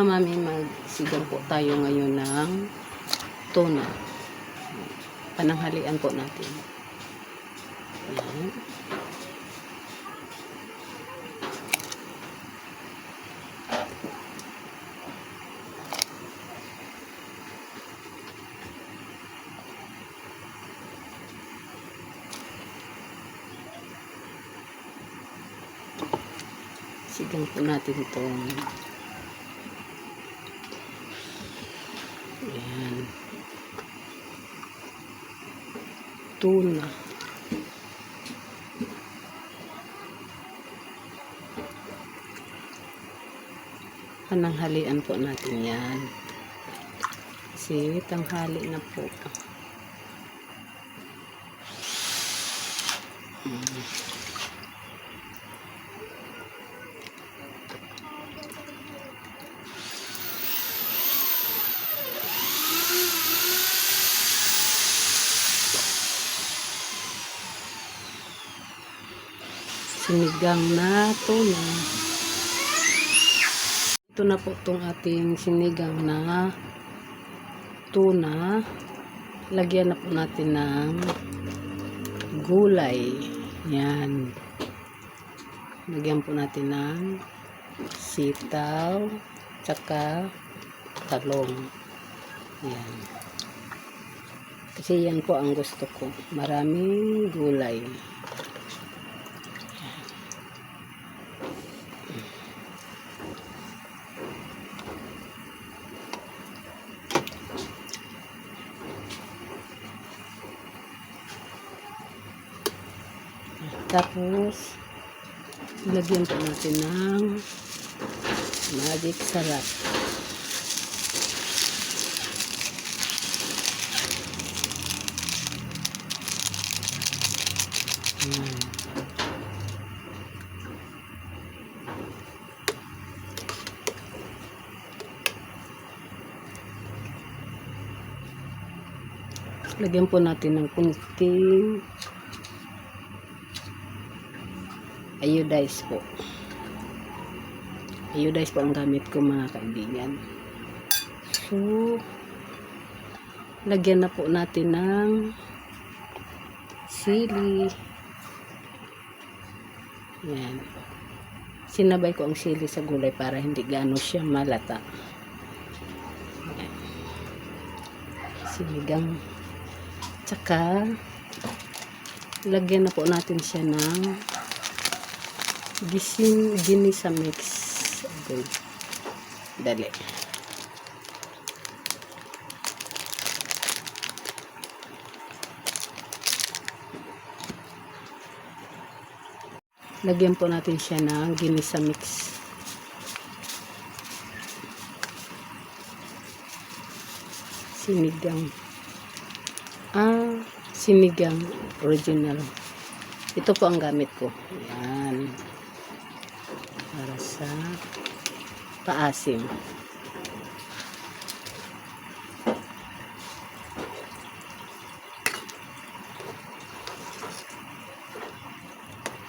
mami, magsigang po tayo ngayon ng tuna. Pananghalian po natin. Ayan. Sigang po natin itong ayan, tuna. Pananghalian po natin yan kasi tanghali na po. Sinigang na tuna. Ito na po itong ating sinigang na tuna. Lagyan na po natin ng gulay. Yan. Lagyan po natin ng sitaw, tsaka talong. Yan. Kasi yan po ang gusto ko. Maraming gulay. Tapos, ilagyan po natin ng magic sarap. Ayan. Lagyan po natin ng kunting iodize po. Iodize po ang gamit ko, mga kaibigan. So, lagyan na po natin ng sili. Yan. Sinabay ko ang sili sa gulay para hindi gaano siya malata. Yan. Sinigang. Tsaka, lagyan na po natin siya ng ginisa mix. Okay. Dali. Lagyan po natin siya ng ginisa mix. Sinigang. Sinigang original. Ito po ang gamit ko. Yan. Para sa paasim.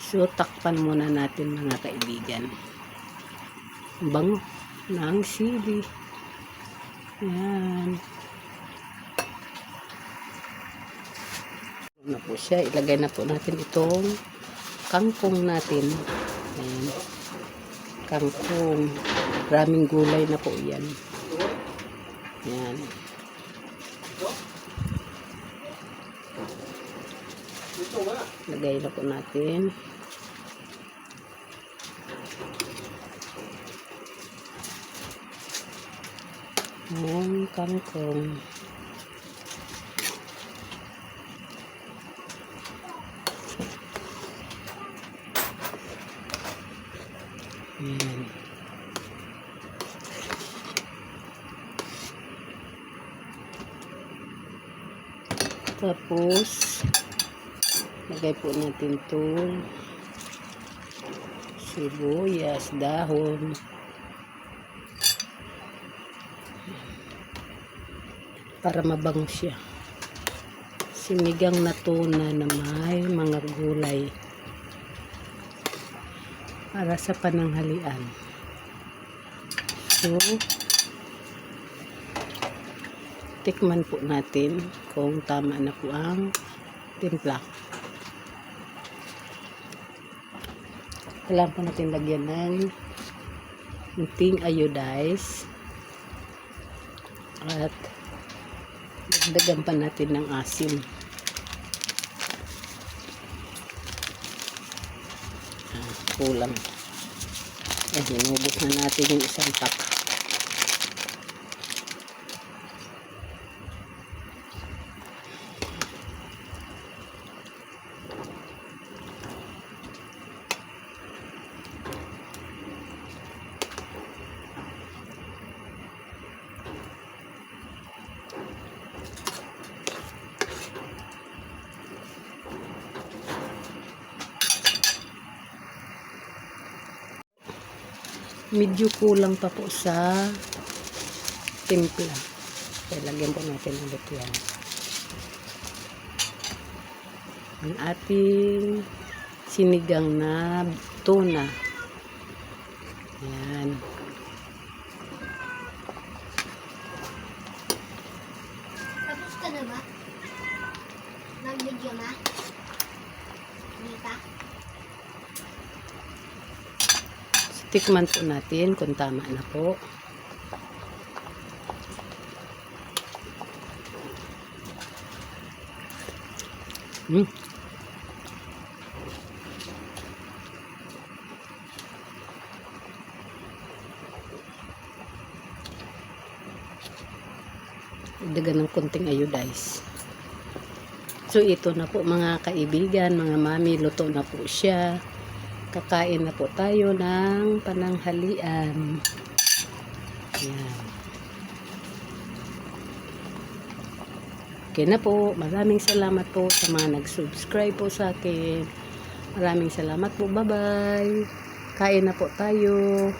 So, takpan muna natin, mga kaibigan. Bango ng sili. Yan. Na po siya. Ilagay na po natin itong kangkong natin. Ayan. Kangkong. Maraming gulay na po yan. Ayan. Lagay na po natin. Ayan, kangkong. Ayan. Tapos, lagay po natin itong sibuyas, dahon. Para mabango siya. Sinigang na tuna na may mga gulay. Para sa pananghalian. So, Tikman po natin kung tama na po ang timpla. Kailangan po natin lagyan ng kunting iodize at dagdagan pa natin ng asin. Kulang. Hinubos na natin yung isang pack. Medyo kulang pa po sa timpla. Kaya lagyan po natin ulit yan. Ang ating sinigang na tuna. Yan. Tapos ka na ba? Nag-video na? Hindi pa? Tikman po natin kung tama na po. Dagdagan ng konting iodize. So ito na po mga kaibigan, mga mami, luto na po siya. Kakain na po tayo ng pananghalian. Yan. Okay na po. Maraming salamat po sa mga nag-subscribe po sa akin. Maraming salamat po. Bye-bye. Kain na po tayo.